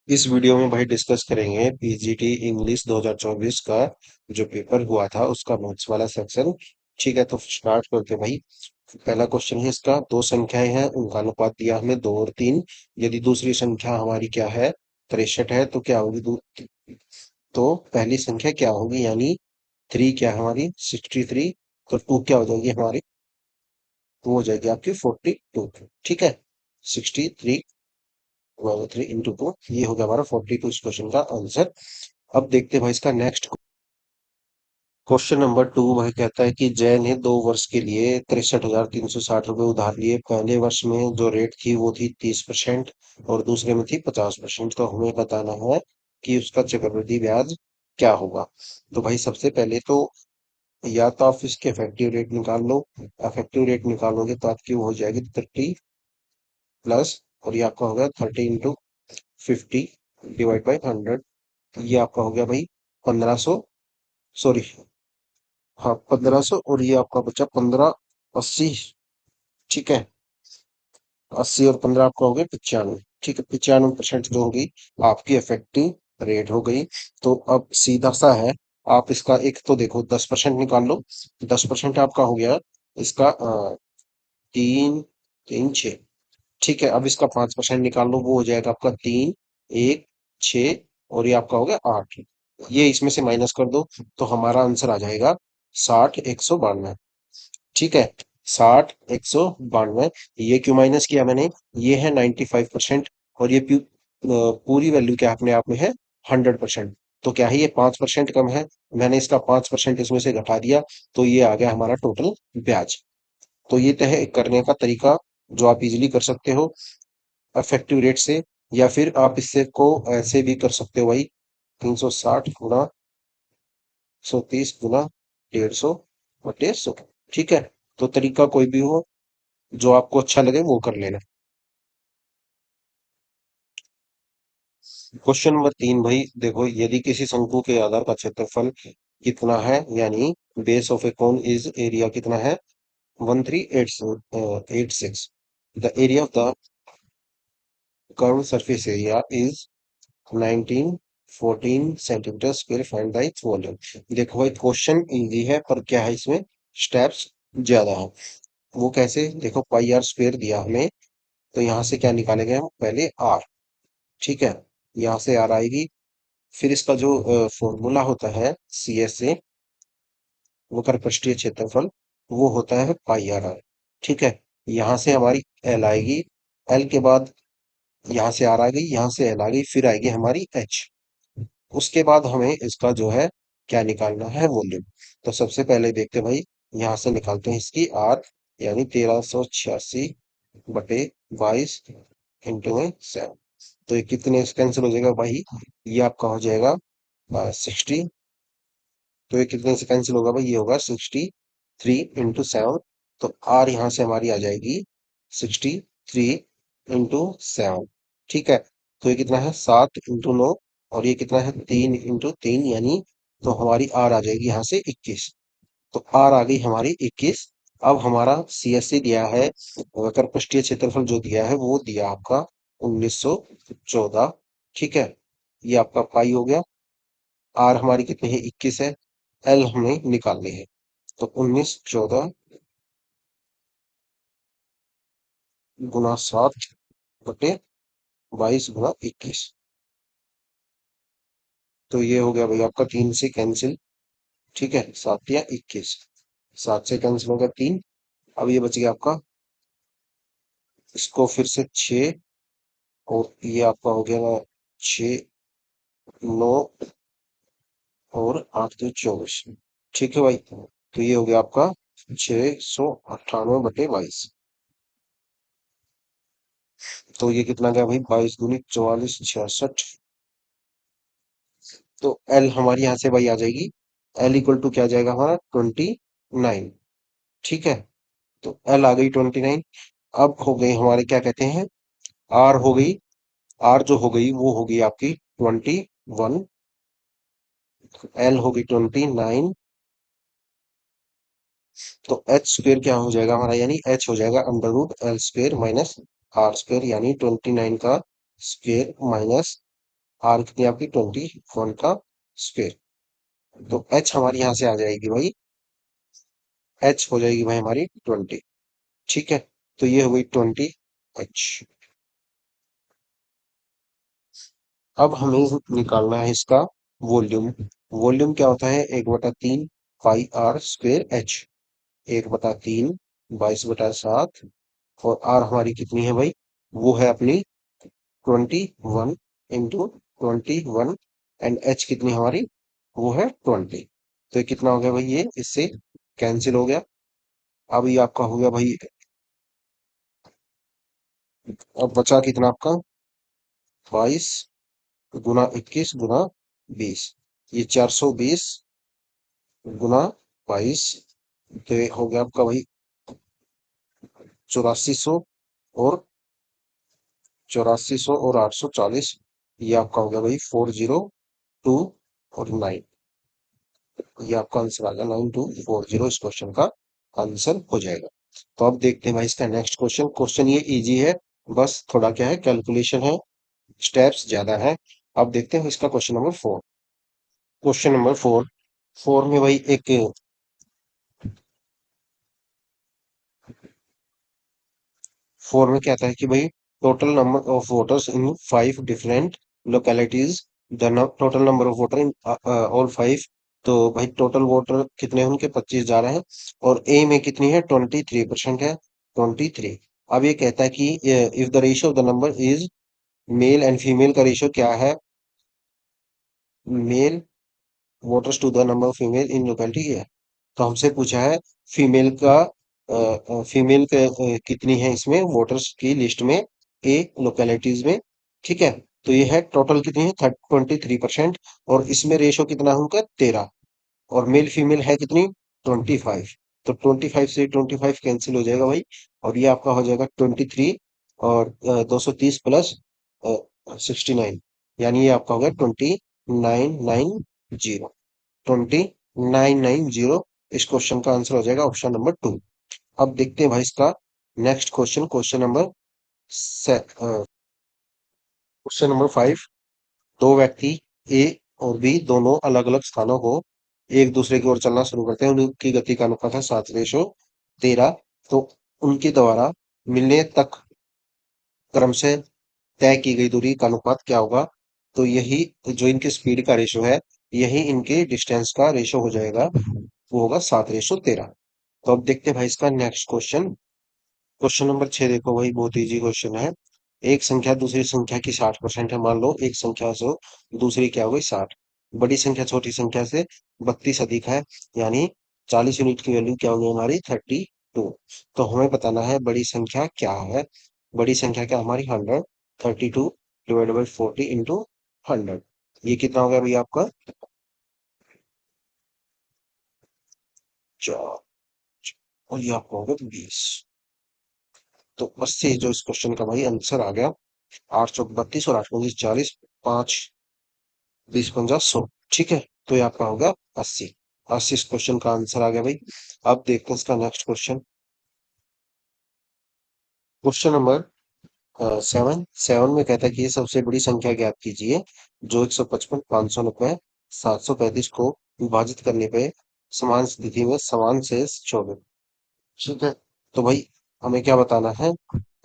इस वीडियो में भाई डिस्कस करेंगे पीजीटी इंग्लिश 2024 का जो पेपर हुआ था उसका नोट्स वाला सेक्शन। ठीक है, तो स्टार्ट करते हैं भाई। पहला क्वेश्चन है इसका, दो संख्याएं हैं उनका अनुपात दिया हमें 2 और 3। यदि दूसरी संख्या हमारी क्या है, 63 है, तो क्या होगी तो पहली संख्या क्या होगी, यानी 3 क्या है हमारी 63, तो 2 क्या हो जाएगी हमारी, 2 हो जाएगी आपकी 42। ठीक है, 63 3 इंटू 2, ये हो गया हमारा 42 इस क्वेश्चन का आंसर। अब देखते हैं भाई इसका नेक्स्ट क्वेश्चन नंबर 2। भाई कहता है कि जय ने 2 वर्ष के लिए 63,360 रुपए उधार लिए। पहले वर्ष में जो रेट थी वो थी 30% और दूसरे में थी 50%। तो हमें बताना है कि उसका चक्रवृद्धि ब्याज क्या होगा। तो भाई सबसे पहले तो या तो आप इसके इफेक्टिव रेट निकाल लो। इफेक्टिव रेट निकालोगे तो आपकी वो हो जाएगी 30 प्लस, और ये आपका हो गया 30 इंटू 50 डिवाइड बाई 100। ये आपका हो गया भाई 1500, सॉरी, हाँ 1500, और ये आपका बचा 1580। ठीक है, 80 और 15 आपका हो गया 95। ठीक है, 95% जो होगी आपकी इफेक्टिव रेट हो गई। तो अब सीधा सा है, आप इसका एक तो देखो 10% निकाल लो। 10% आपका हो गया इसका 3 3 6। ठीक है, अब इसका 5% निकाल लो, वो हो जाएगा आपका 3 1 6, और ये आपका हो गया 8। ये इसमें से माइनस कर दो तो हमारा आंसर आ जाएगा 60 192। ठीक है, 60 192। ये क्यों माइनस किया मैंने, ये है 95%, और ये पूरी वैल्यू क्या अपने आप में है 100%। तो क्या है, ये 5% कम है, मैंने इसका 5% इसमें से घटा दिया, तो ये आ गया हमारा टोटल ब्याज। तो ये तय करने का तरीका जो आप इजीली कर सकते हो इफेक्टिव रेट से, या फिर आप इससे को ऐसे भी कर सकते हो भाई, 360 गुना 130 गुना 150/100। ठीक है, तो तरीका कोई भी हो जो आपको अच्छा लगे वो कर लेना। क्वेश्चन नंबर 3 भाई देखो, यदि किसी शंकु के आधार का क्षेत्रफल कितना है, यानी base of A cone is area कितना है 1386, the area of the curve surface area is 1914 centimetre square, find the its volume. देखो भाई क्वेश्चन इजी है, पर क्या है इसमें स्टेप्स ज्यादा है। वो कैसे, देखो पाई आर स्क्वायर दिया हमें, तो यहाँ से क्या निकालेंगे हम, पहले आर। ठीक है, यहाँ से आर आएगी, फिर इसका जो फॉर्मूला होता है सी एस से, वो कर पृष्ठीय क्षेत्रफल, वो होता है पाई आर आर। ठीक है, यहाँ से हमारी एल आएगी, एल के बाद यहाँ से आर आ गई, यहाँ से एल आ गई, फिर आएगी हमारी एच। उसके बाद हमें इसका जो है क्या निकालना है, वॉल्यूम। तो सबसे पहले देखते हैं भाई, यहाँ से निकालते हैं इसकी आर, यानी 1386/22 इंटू में 7। तो ये कितने से कैंसिल हो जाएगा भाई, ये आपका हो जाएगा 60। तो ये कितने से कैंसिल होगा भाई, ये होगा 63 इंटू 7। तो आर यहाँ से हमारी आ जाएगी 63 इंटू 7। ठीक है, तो ये कितना है 7 इंटू 9, और ये कितना है 3 इंटू 3, यानी तो हमारी आर आ जाएगी यहाँ से 21। तो आर आ गई हमारी 21। अब हमारा सीएससी दिया है, कर पृष्ठीय क्षेत्रफल जो दिया है वो दिया आपका 1914। ठीक है, ये आपका पाई हो गया। आर हमारी कितनी है 21 है, एल हमें निकालनी है, तो 1914 गुना 7/22 गुना 21। तो ये हो गया भाई आपका 3 से कैंसिल। ठीक है, 7 या 21, 7 से कैंसिल होगा 3। अब ये बच गया आपका, इसको फिर से 6, और ये आपका हो गया ना 6 9 और 8 तो 24। ठीक है भाई, तो ये हो गया आपका 698/22। तो ये कितना गया भाई, 22 दूनी 44 66। तो एल हमारी यहाँ से भाई आ जाएगी, एल इक्वल टू क्या आ जाएगा हमारा 29। ठीक है, तो एल आ गई 29। अब हो गई हमारे क्या कहते हैं, आर हो गई, आर जो हो गई वो होगी आपकी 21, एल होगी 29। तो एच स्क्वेयर क्या हो जाएगा हमारा, यानी एच हो जाएगा √एल स्क्वेयर माइनस आर स्क्वेयर, यानी 29 का स्क्वेयर माइनस आर कितनी आपकी 21 का स्क्वायर। तो एच हमारी यहाँ से आ जाएगी भाई, एच हो जाएगी भाई हमारी 20। ठीक है, तो ये हो गई 20 एच। अब हमें निकालना है इसका वॉल्यूम। वॉल्यूम क्या होता है, 1/3 पाई आर स्क्वायर एच। 1/3 22/7, और आर हमारी कितनी है भाई, वो है अपनी 21 इंटू 21, एंड एच कितनी हमारी, वो है 20। तो ये कितना हो गया भाई, ये इससे कैंसिल हो गया। अब ये आपका हो गया भाई, अब बचा कितना आपका, 22 गुना 21 गुना 20, ये 420 गुना 22, तो ये हो गया आपका भाई 8400, और 840, ये आपका हो गया भाई 402 और 9। ये आपका आंसर आ गया 9240, इस क्वेश्चन का आंसर हो जाएगा। तो अब देखते हैं भाई इसका नेक्स्ट क्वेश्चन। क्वेश्चन ये इजी है, बस थोड़ा क्या है, कैलकुलेशन है, स्टेप्स ज्यादा है। अब देखते हैं इसका क्वेश्चन नंबर 4। क्वेश्चन नंबर 4, 4 में भाई एक, 4 में क्या आता है कि भाई total number of voters in 5 different localities, the total number of voter in all 5। तो भाई टोटल वोटर कितने हैं उनके, 25 जा रहे हैं, और ए में कितनी है, 23% है, 23। अब ये कहता है कि if the ratio of the number is, male and female का रेशियो क्या है, male voters to the number of female in locality है। तो हमसे पूछा है फीमेल का, फीमेल कितनी है इसमें वोटर्स की लिस्ट में, ए लोकेलिटीज में। ठीक है, तो ये है टोटल कितनी है, 23%, और इसमें रेशो कितना है उनका, 13, और मेल फीमेल है कितनी, 25। तो 25 से 25 कैंसिल हो जाएगा भाई, और ये आपका हो जाएगा 23, और 230 प्लस 69, यानी ये आपका हो गया 2990, 2990। इस क्वेश्चन का आंसर हो जाएगा ऑप्शन नंबर 2। अब देखते हैं भाई इसका नेक्स्ट क्वेश्चन, क्वेश्चन नंबर 5। दो व्यक्ति ए और बी दोनों अलग अलग स्थानों को एक दूसरे की ओर चलना शुरू करते हैं, उनकी गति का अनुपात है 7:13। तो उनके द्वारा मिलने तक क्रम से तय की गई दूरी का अनुपात क्या होगा। तो यही जो इनकी स्पीड का रेशो है, यही इनके डिस्टेंस का रेशो हो जाएगा, वो होगा 7:13। तो अब देखते हैं भाई इसका नेक्स्ट क्वेश्चन। क्वेश्चन नंबर 6 देखो भाई, बहुत इजी क्वेश्चन है। एक संख्या दूसरी संख्या की 60% है, मान लो एक संख्या से दूसरी क्या हो गई, 60। बड़ी संख्या छोटी संख्या से 32 अधिक है, यानी 40 यूनिट की वैल्यू क्या होगी हमारी, 32। तो हमें बताना है बड़ी संख्या क्या है। बड़ी संख्या क्या हमारी, 100। 32 डिवाइड बाई 40 इंटू 100, ये कितना हो गया भैया आपका, 4, और ये आपका हो गया 20। तो 80 जो इस क्वेश्चन का भाई आंसर आ गया। 832 और 8 × 40, 5 20 × 50 100। ठीक है, तो ये आपका होगा 80। 80 इस क्वेश्चन का आंसर आ गया भाई। अब देखते हैं इसका नेक्स्ट क्वेश्चन। Question number 7। 7 में कहता है कि ये सबसे बड़ी संख्या ज्ञात कीजिए जो 155, 590, 735 को विभाजित करने पे समान स्थिति में समान शेष छोड़े। ठीक है, तो भाई हमें क्या बताना है,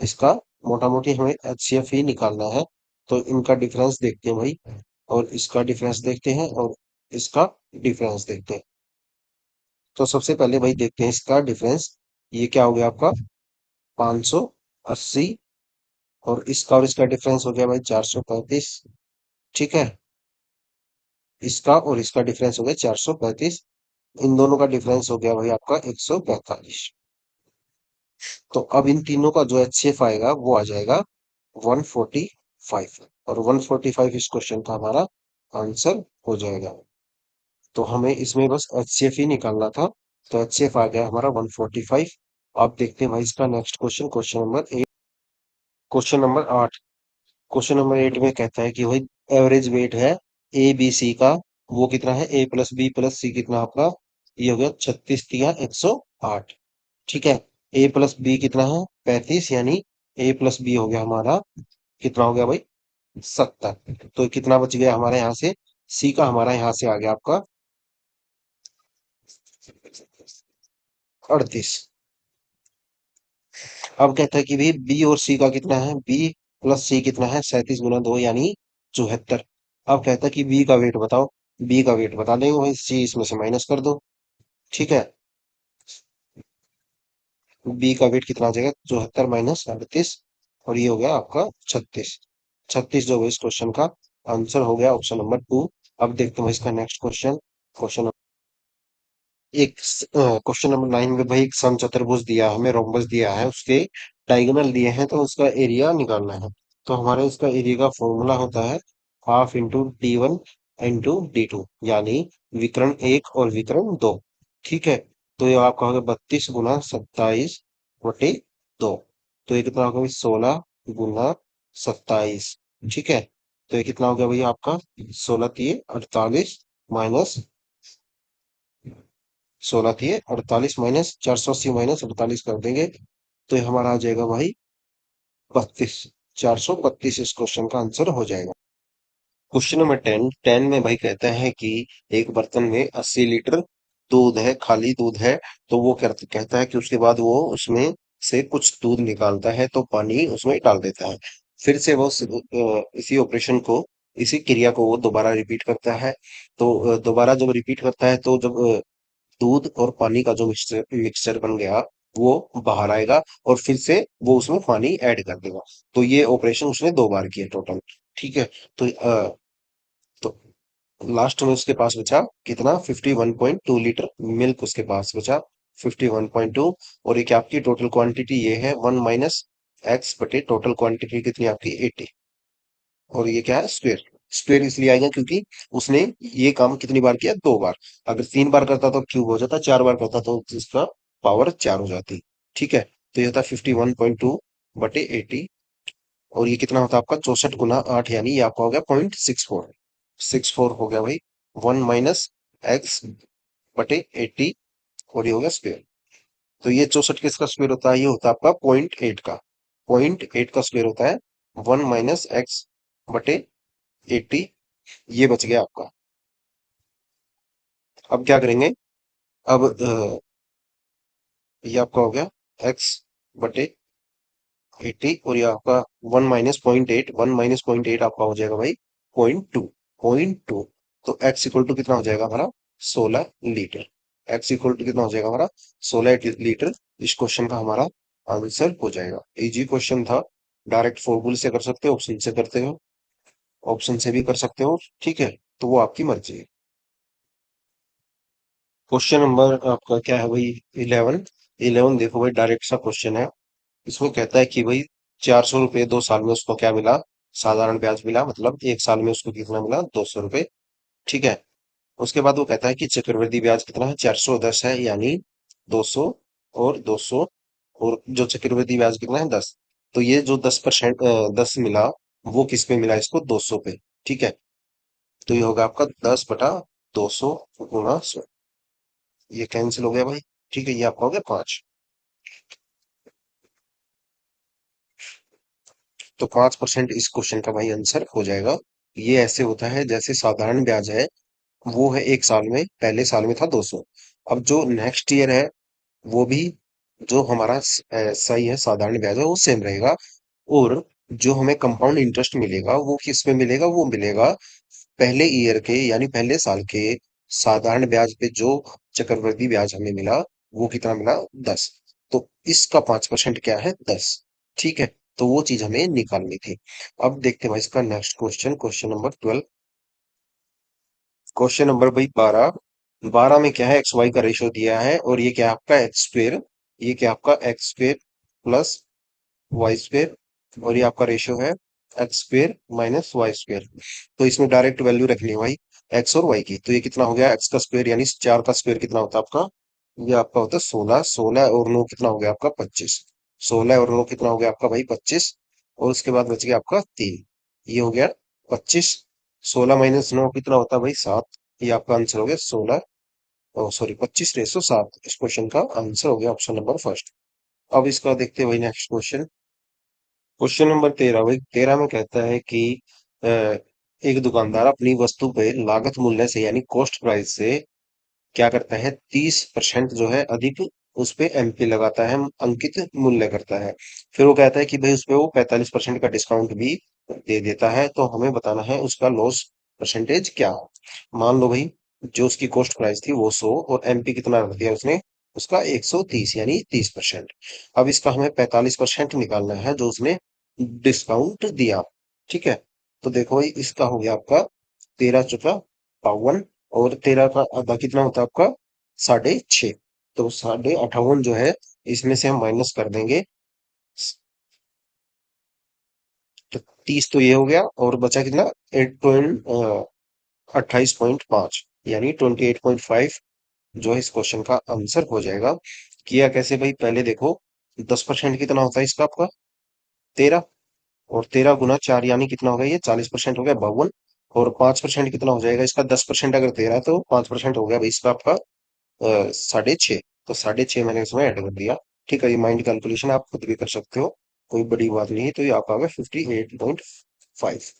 इसका मोटा मोटी हमें एचसीएफ ही निकालना है। तो इनका डिफरेंस देखते हैं भाई, और इसका डिफरेंस देखते हैं, और इसका डिफरेंस देखते हैं। तो सबसे पहले भाई देखते हैं इसका डिफरेंस, ये क्या हो गया आपका, 580, और इसका डिफरेंस हो गया भाई 435। ठीक है, इसका और इसका डिफरेंस हो गया 435, इन दोनों का डिफरेंस हो गया भाई आपका 145। तो अब इन तीनों का जो एचसीएफ आएगा वो आ जाएगा 145, और 145 इस क्वेश्चन का हमारा आंसर हो जाएगा। तो हमें इसमें बस एचसीएफ ही निकालना था, तो एचसीएफ आ गया हमारा 145। अब देखते हैं भाई इसका next question, question number 8। Question number 8 में कहता है कि भाई एवरेज वेट है ए बी सी का, वो कितना है, ए प्लस बी प्लस सी कितना आपका, ये हो गया 36 × 108। ठीक है, ए प्लस बी कितना है, 35, यानी ए प्लस बी हो गया हमारा, कितना हो गया भाई, 70। तो कितना बच गया हमारे यहाँ से? सी का हमारा यहाँ से आ गया आपका 38। अब कहता है कि भाई बी और सी का कितना है, बी प्लस सी कितना है, 37 गुना 2 यानी 74। अब कहता है कि बी का वेट बताओ। बी का वेट बता देंगे भाई, सी इसमें से माइनस कर दो। ठीक है, बी का वेट कितना आ जाएगा, 74 - 38, और ये हो गया आपका 36। 36 जो है इस क्वेश्चन का आंसर हो गया, ऑप्शन नंबर 2। अब देखते हैं इसका नेक्स्ट क्वेश्चन। क्वेश्चन एक क्वेश्चन नंबर 9 में भाई एक समचतुर्भुज दिया है, हमें रोम्बस दिया है, उसके डायगोनल दिए हैं, तो उसका एरिया निकालना है। तो हमारे इसका एरिया का फॉर्मूला होता है half into D1 into D2, यानी विकर्ण एक और विकर्ण दो। ठीक है, तो ये आपका होगा 32 × 27 बटे 2। तो ये कितना होगा भाई, 16 × 27। ठीक है, तो ये कितना हो गया भैया आपका, 16×3 = 48, माइनस 16×3 = 48, माइनस 480 माइनस 48 कर देंगे, तो ये हमारा आ जाएगा भाई 32। 432 इस क्वेश्चन का आंसर हो जाएगा। Question number 10। 10 में भाई कहते हैं कि एक बर्तन में 80 लीटर दूध है, खाली दूध है। तो वो कहता है कि उसके बाद वो उसमें से कुछ दूध निकालता है, तो पानी उसमें डाल देता है। फिर से वो इसी ऑपरेशन को, इसी क्रिया को वो दोबारा रिपीट करता है। तो दोबारा जब रिपीट करता है, तो जब दूध और पानी का जो मिक्सचर मिक्सचर बन गया, वो बाहर आएगा, और फिर से वो उसमें पानी ऐड कर देगा। तो ये ऑपरेशन उसने 2 बार किया टोटल। ठीक है, तो तो लास्ट में उसके पास बचा कितना, 51.2 लीटर मिल्क उसके पास बचा, 51.2। और ये क्या आपकी टोटल क्वांटिटी ये है 1 - x बटे टोटल क्वांटिटी कितनी आपकी 80। और ये क्या है, स्क्वेयर। स्क्वेयर इसलिए आएगा क्योंकि उसने ये काम कितनी बार किया, 2 बार। अगर 3 बार करता तो क्यूब हो जाता, 4 बार करता तो इसका पावर 4 हो जाती। ठीक है, तो ये होता 51.2 बटे 80। और ये कितना होता है आपका, 64 × 8, यानी ये आपका हो गया 0.64। 64 हो गया भाई, 1 - x बटे 80, और ये हो गया स्क्वेयर। तो ये 64 किसका स्क्वेयर होता है, ये होता है आपका 0.8 का। 0.8 का स्क्वेयर होता है 1 - x बटे 80। ये बच गया आपका। अब क्या करेंगे, अब ये आपका हो गया x/80, और ये आपका 1 - 0.8, 1 - 0.8 आपका हो जाएगा भाई 0.2। 0.2, तो x इक्वल टू कितना हो जाएगा हमारा, 16 लीटर। x इक्वल टू कितना हो जाएगा हमारा, 16 लीटर। इस क्वेश्चन का हमारा आंसर हो जाएगा। इजी क्वेश्चन था, डायरेक्ट फॉर्मूले से कर सकते हो, ऑप्शन से करते हो, ऑप्शन से भी कर सकते हो। ठीक है, तो वो आपकी मर्जी है। क्वेश्चन नंबर आपका क्या है भाई, 11। 11 देखो भाई, डायरेक्ट सा क्वेश्चन है। इसमें कहता है कि भाई 400 रुपये 2 साल में उसको क्या मिला, साधारण ब्याज मिला, मतलब 1 साल में उसको कितना मिला, 200 रुपये। ठीक है, उसके बाद वो कहता है कि चक्रवृद्धि ब्याज कितना है, 410 है, यानी 200 और 200, और जो चक्रवृद्धि ब्याज कितना है, 10। तो ये जो 10%, 10 मिला, वो किस पे मिला इसको, 200 पे। ठीक है, तो ये होगा आपका 10/200 × 100। ये कैंसिल हो गया भाई। ठीक है, ये आपका हो गया 5। तो 5% इस क्वेश्चन का भाई आंसर हो जाएगा। ये ऐसे होता है जैसे साधारण ब्याज है, वो है 1 साल में, पहले साल में था 200। अब जो नेक्स्ट ईयर है, वो भी जो हमारा सही है, साधारण ब्याज है, वो सेम रहेगा। और जो हमें कंपाउंड इंटरेस्ट मिलेगा, वो किस में मिलेगा, वो मिलेगा पहले ईयर के, यानी पहले साल के साधारण ब्याज पे जो चक्रवृद्धि ब्याज हमें मिला, वो कितना मिला, 10। तो इसका 5% क्या है, 10। ठीक है, तो वो चीज हमें निकालनी थी। अब देखते हैं भाई इसका next question, question number 12। Question number भाई 12। 12 में क्या है, एक्स वाई का रेशियो दिया है, और ये क्या है आपका एक्स स्क्वेयर, ये क्या आपका X square plus Y square, और ये आपका रेशियो है X square minus Y square. तो इसमें डायरेक्ट वैल्यू रखनी है भाई एक्स और वाई की। तो ये कितना हो गया, एक्स का स्क्वायर यानी 4 का स्क्वायर कितना होता है आपका, ये आपका होता है 16। 16 और 9 कितना हो गया आपका, 25। 16 और 9 कितना हो गया आपका भाई, 25। और उसके बाद बच गया आपका 3, ये हो गया 25। 16 - 9 कितना होता है भाई, 7। ये आपका आंसर हो गया 16, सॉरी 25/7। इस क्वेश्चन का आंसर हो गया ऑप्शन नंबर फर्स्ट। अब इसका देखते हैं भाई नेक्स्ट क्वेश्चन। क्वेश्चन नंबर 13 भाई, 13 में कहता है कि अ, एक दुकानदार अपनी वस्तु पे लागत मूल्य से यानी कॉस्ट प्राइस से क्या करता है, 30% जो है अधिक उस पे एमपी लगाता है, अंकित मूल्य करता है। फिर वो कहता है कि भाई उस पे वो 45% का डिस्काउंट भी दे देता है, तो हमें बताना है उसका लॉस परसेंटेज क्या है। मान लो भाई, जो उसकी कॉस्ट प्राइस थी वो 100 और एमपी कितना रख दिया उसने, उसका 130 यानी 30%। अब इसका हमें 45% निकालना है जो उसने डिस्काउंट दिया। ठीक है, तो देखो भाई इसका हो गया आपका 13 चौका 52, और 13 का आधा कितना होता है आपका 6.5। तो 58 जो है, इसमें से हम माइनस कर देंगे, तो 30 तो ये हो गया, और बचा कितना, 28.5 यानी 28.5 जो है इस क्वेश्चन का आंसर हो जाएगा। किया कैसे भाई, पहले देखो 10% कितना होता है इसका आपका 13, और 13 गुना 4 यानी कितना हो गया, ये 40% हो गया 52, और 5% कितना हो जाएगा इसका, 10% अगर 13 है तो 5% हो गया भाई इसका आपका 6.5। तो 6.5 मैंने इसमें ऐड कर दिया। ठीक है, ये माइंड कैलकुलेशन आप खुद भी कर सकते हो, कोई बड़ी बात नहीं है। तो ये आपका आ गया 58.5।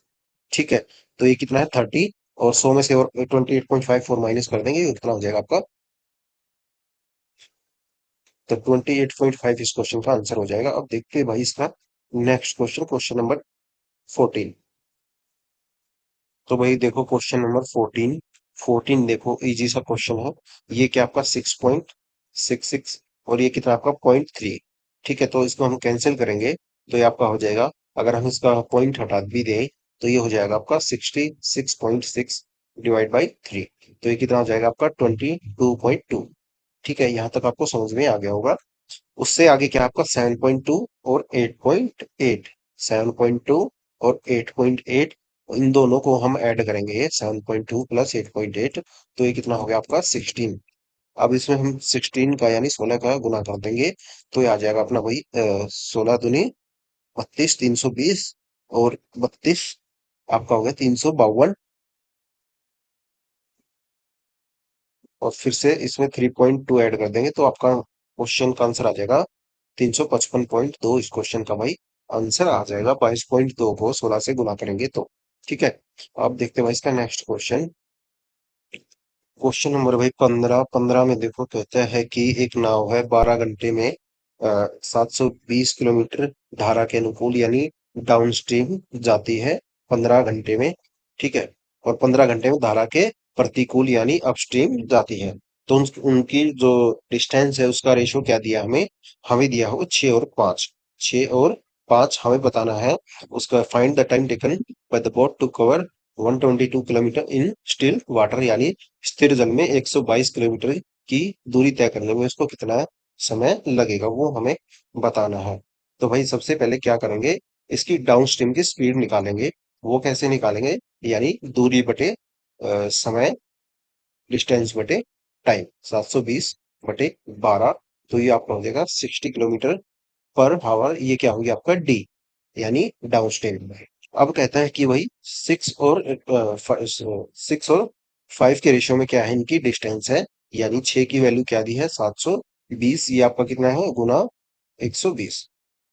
ठीक है, तो ये कितना है 30, और 100 में से और 28.5 और माइनस कर देंगे, ये कितना हो जाएगा आपका, तो 28.5 इस क्वेश्चन का आंसर हो जाएगा। अब देखते हैं भाई इसका नेक्स्ट क्वेश्चन, क्वेश्चन नंबर 14। तो भाई देखो क्वेश्चन नंबर 14 देखो इजी सा क्वेश्चन है। ये क्या आपका 6.66, और ये कितना आपका 0.3। ठीक है, तो इसको हम कैंसिल करेंगे, तो ये आपका हो जाएगा, अगर हम इसका पॉइंट हटा भी दें तो ये हो जाएगा आपका 66.6 डिवाइड बाई 3। तो ये कितना हो जाएगा आपका 22.2। ठीक है, यहाँ तक आपको समझ में आ गया होगा। उससे आगे क्या आपका 7.2 और 8.8, 7.2 और 8.8, इन दोनों को हम ऐड करेंगे, ये 7.2 प्लस 8.8, तो ये कितना हो गया आपका 16। अब इसमें हम 16 का यानी 16 का गुना कर देंगे, तो ये आ जाएगा अपना वही 16 दूनी 32, 320, और 32 आपका हो गया 352, और फिर से इसमें 3.2 ऐड कर देंगे, तो आपका क्वेश्चन का आंसर आ जाएगा 355.2। इस क्वेश्चन का भाई आंसर आ जाएगा, 22.2 को 16 से गुना करेंगे तो। ठीक है, अब देखते हैं भाई इसका नेक्स्ट क्वेश्चन, क्वेश्चन नंबर भाई 15 में देखो कहता है कि एक नाव है 12 घंटे में 720 किलोमीटर धारा के अनुकूल यानी डाउन स्ट्रीम जाती है 15 घंटे में। ठीक है, और 15 घंटे में धारा के प्रतिकूल यानी अपस्ट्रीम जाती है। तो उनकी जो डिस्टेंस है उसका रेशो क्या दिया हमें, हमें दिया हो 6 और 5, 6 और 5 हमें बताना है। उसका find the time taken by the boat to cover 122 kilometre in still water, यानी स्थिर जल में 122 किलोमीटर की दूरी तय करने में उसको कितना समय लगेगा, वो हमें बताना है। तो भाई सबसे पहले क्या करेंगे, इसकी डाउन स्ट्रीम की स्पीड निकालेंगे। वो कैसे निकालेंगे, यानी दूरी बटे समय, डिस्टेंस बटे टाइम, 720/12, तो ये आपका हो जाएगा 60 किलोमीटर पर हावर। ये क्या होगी आपका डी, यानी डाउन स्ट्रीम। अब कहता है कि भाई 6 और 5 के रेशियो में क्या है, इनकी डिस्टेंस है, यानी 6 की वैल्यू क्या दी है 720, ये आपका कितना है गुना 120।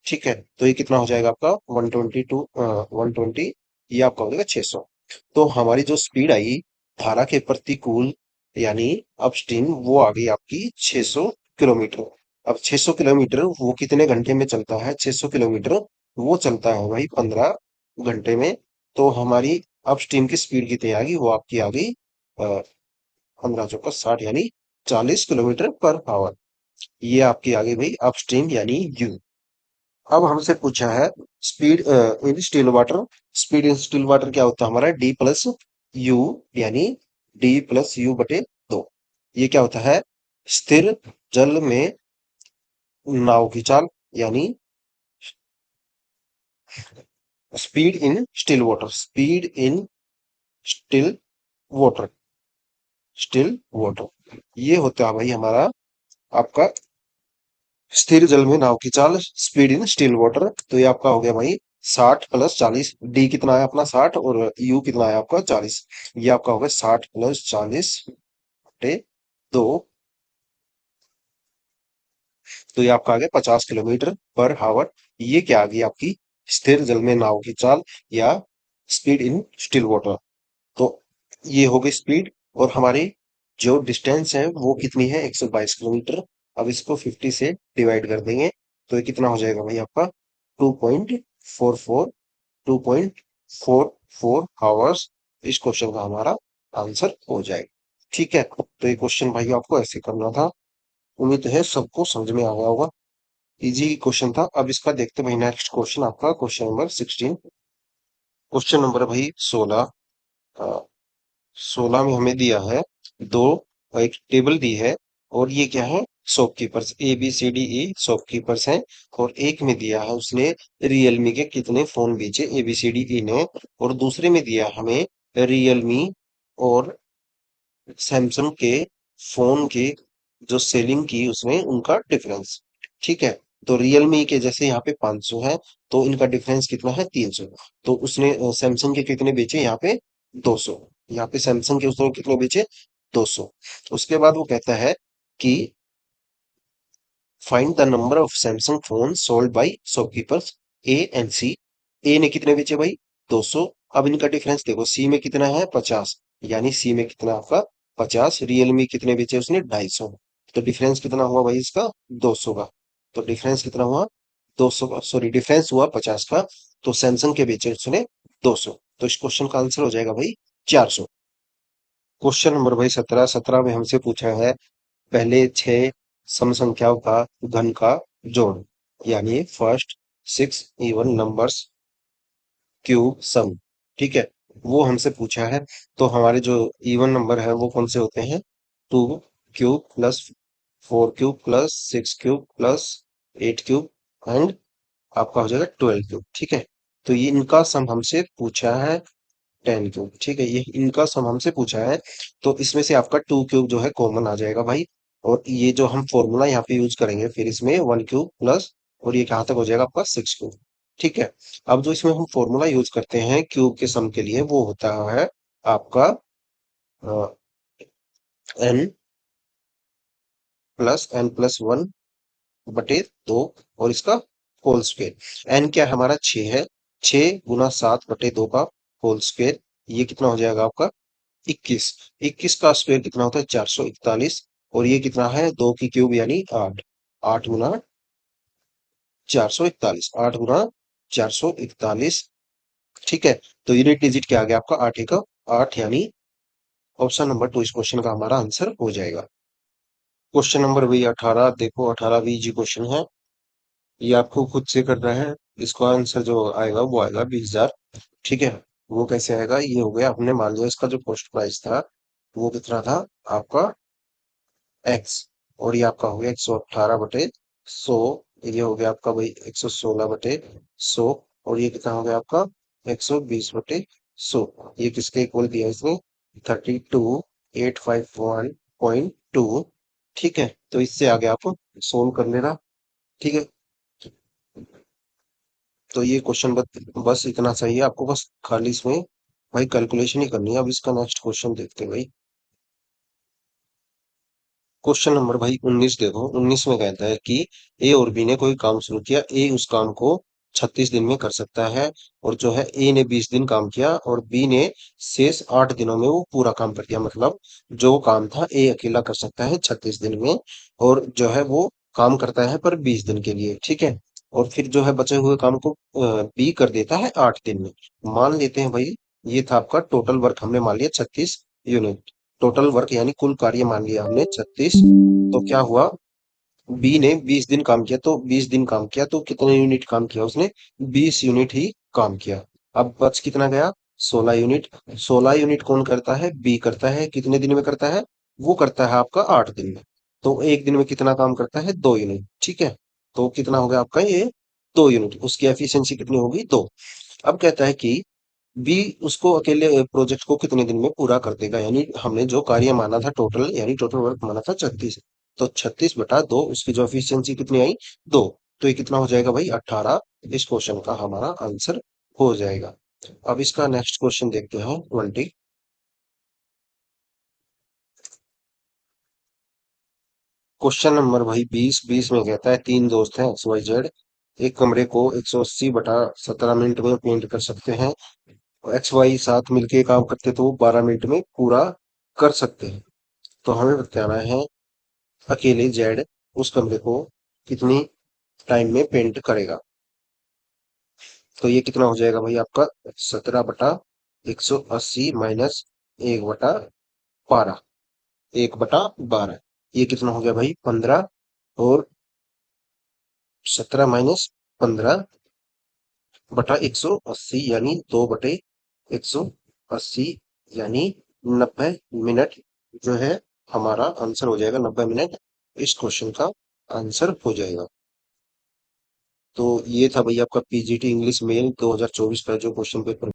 ठीक है, तो ये कितना हो जाएगा आपका 120, ये आपका हो जाएगा 600। तो हमारी जो स्पीड आई धारा के प्रतिकूल यानी अपस्ट्रीम, वो आ गई आपकी 600 किलोमीटर। अब 600 किलोमीटर वो कितने घंटे में चलता है, 600 किलोमीटर वो चलता है भाई 15 घंटे में। तो हमारी अपस्ट्रीम की स्पीड कितनी आ गई, वो आपकी आ गई 15 चौका 60 यानी 40 किलोमीटर पर आवर। ये आपकी आ गई भाई अपस्ट्रीम यानी यू। अब हमसे पूछा है speed in still water, speed in still water क्या होता है हमारा, डी प्लस यू, यानी D+U/2। ये क्या होता है, स्थिर जल में नाव की चाल, यानी speed in still water, speed in still water, still water, ये होता है भाई हमारा आपका स्थिर जल में नाव की चाल, स्पीड इन स्टिल वाटर। तो ये आपका हो गया भाई 60 + 40, डी कितना है अपना 60, और यू कितना है आपका 40। ये आपका हो गया 60 + 40/2, तो ये आपका आ गया 50 किलोमीटर पर हावर। ये क्या आ गई आपकी स्थिर जल में नाव की चाल या स्पीड इन स्टिल वाटर। तो ये हो गई स्पीड। और हमारी जो डिस्टेंस है वो कितनी है, 122 किलोमीटर। अब इसको 50 से डिवाइड कर देंगे तो ये कितना हो जाएगा भाई आपका, 2.44 2.44 आवर्स। इस क्वेश्चन का हमारा आंसर हो जाएगा। ठीक है, तो ये क्वेश्चन भाई आपको ऐसे करना था। उम्मीद है सबको समझ में आ गया होगा। इजी क्वेश्चन था। अब इसका देखते हैं भाई नेक्स्ट क्वेश्चन, आपका क्वेश्चन नंबर 16। क्वेश्चन नंबर भाई 16। 16 में हमें दिया है दो, एक टेबल दी है। और ये क्या है, शॉपकीपर्स ABCDE शॉपकीपर्स हैं। और एक में दिया है उसने रियलमी के कितने फोन बेचे ABCDE ने। और दूसरे में दिया हमें रियलमी और सैमसंग के फोन के जो सेलिंग की उसमें उनका डिफरेंस। ठीक है, तो रियलमी के जैसे यहाँ पे 500 है, तो इनका डिफरेंस कितना है, 300। तो उसने सैमसंग के कितने बेचे यहाँ पे, 200। यहाँ पे सैमसंग के उसने कितने बेचे, 200। उसके बाद वो कहता है कि find the number of Samsung phone sold by shopkeepers A and C। ए ने कितने बेचे भाई, 200। अब इनका डिफरेंस देखो, सी में कितना है, 50। यानी सी में कितना आपका, 50। रियलमी कितने बेचे उसने, 250। तो डिफरेंस कितना हुआ भाई इसका, 200 का। तो डिफरेंस कितना हुआ, 200 का, सॉरी डिफरेंस हुआ 50 का। तो सैमसंग के बेचे उसने 200। तो इस क्वेश्चन का आंसर हो जाएगा भाई 400। क्वेश्चन नंबर भाई 17। 17 में हमसे पूछा है पहले छह सम संख्याओं का घन का जोड़, यानी first six even numbers cube sum. ठीक है, वो हमसे पूछा है। तो हमारे जो इवन नंबर है वो कौन से होते हैं, 2 cube plus 4 cube plus 6 cube plus 8 cube and आपका हो जाएगा 12 क्यूब। ठीक है, तो ये इनका सम हमसे पूछा है 10 क्यूब। ठीक है, ये इनका सम हमसे पूछा है। तो इसमें से आपका 2 क्यूब जो है कॉमन आ जाएगा भाई। और ये जो हम फॉर्मूला यहाँ पे यूज करेंगे फिर इसमें 1 क्यूब प्लस, और ये कहाँ तक हो जाएगा आपका 6 क्यूब। ठीक है, अब जो इसमें हम फॉर्मूला यूज करते हैं क्यूब के सम के लिए वो होता है आपका n प्लस 1 बटे 2 और इसका होल स्क्वायर। n क्या है हमारा, 6 है। 6 गुना 7 बटे 2 का होल स्क्वायर, ये कितना हो जाएगा आपका, 21। 21 का स्क्वायर कितना होता है, 441। और ये कितना है, 2 की क्यूब यानी 8। 8 गुना 441, 8 गुना 441। ठीक है, तो यूनिट डिजिट क्या आ गया आपका, 8 का 8, यानी ऑप्शन नंबर 2 इस क्वेश्चन का हमारा आंसर हो जाएगा। क्वेश्चन नंबर भी 18। देखो 18 भी इजी क्वेश्चन है। ये आपको खुद से करना है। इसका आंसर जो आएगा वो आएगा 20,000। ठीक है, वो कैसे आएगा, ये हो गया हमने मान लिया इसका जो कॉस्ट प्राइस था वो कितना था आपका एक्स। और ये आपका हो गया 118/100। ये हो गया आपका भाई 116/100। और ये कितना हो गया आपका 120/100। ये किसके इक्वल दिया इसने, 32,851.2। ठीक है, तो इससे आगे आप सोल्व कर लेना। ठीक है, तो ये क्वेश्चन बस इतना चाहिए आपको, बस खाली इसमें भाई कैलकुलेशन ही करनी है। अब इसका नेक्स्ट क्वेश्चन देखते हैं भाई। क्वेश्चन नंबर भाई 19। देखो 19 में कहता है कि ए और बी ने कोई काम शुरू किया। ए उस काम को 36 दिन में कर सकता है। और जो है ए ने 20 दिन काम किया और बी ने शेष 8 दिनों में वो पूरा काम कर दिया। मतलब जो काम था ए अकेला कर सकता है 36 दिन में, और जो है वो काम करता है पर 20 दिन के लिए। ठीक है, और फिर जो है बचे हुए काम को बी कर देता है 8 दिन में। मान लेते हैं भाई ये था आपका टोटल वर्क, हमने मान लिया 36 यूनिट। टोटल वर्क यानी कुल कार्य मान लिया हमने 36। तो क्या हुआ, बी ने 20 दिन काम किया, तो 20 दिन काम किया तो कितने यूनिट काम किया उसने, 20 यूनिट ही काम किया। अब बच कितना गया, 16 यूनिट। 16 यूनिट कौन करता है, बी करता है। कितने दिन में करता है, वो करता है आपका 8 दिन में। तो एक दिन में कितना काम करता है, 2 यूनिट। ठीक है, तो कितना हो गया आपका ये, 2 यूनिट। उसकी एफिशिएंसी कितनी होगी, 2। अब कहता है कि बी उसको अकेले प्रोजेक्ट को कितने दिन में पूरा कर देगा। यानी हमने जो कार्य माना था टोटल, यानी टोटल वर्क माना था 36। तो 36/2 उसकी जो एफिशिएंसी कितनी आई, 2। तो ये कितना हो जाएगा भाई, 18। इस क्वेश्चन का हमारा आंसर हो जाएगा। अब इसका नेक्स्ट क्वेश्चन देखते हैं 20। क्वेश्चन नंबर भाई 20। 20 में कहता है तीन दोस्त हैं XYZ एक कमरे को 180/17 मिनट में पेंट कर सकते हैं। एक्स वाई साथ मिलके काम करते तो वो 12 मिनट में पूरा कर सकते हैं। तो हमें बताना है अकेले जेड उस कमरे को कितनी टाइम में पेंट करेगा। तो ये कितना हो जाएगा भाई आपका 17/180 माइनस 1/12, 1/12। ये कितना हो गया भाई 15, और 17 - 15/180 यानी 2/180, यानी 90 मिनट जो है हमारा आंसर हो जाएगा। 90 मिनट इस क्वेश्चन का आंसर हो जाएगा। तो ये था भैया आपका पीजीटी इंग्लिश मेल 2024 का जो क्वेश्चन पेपर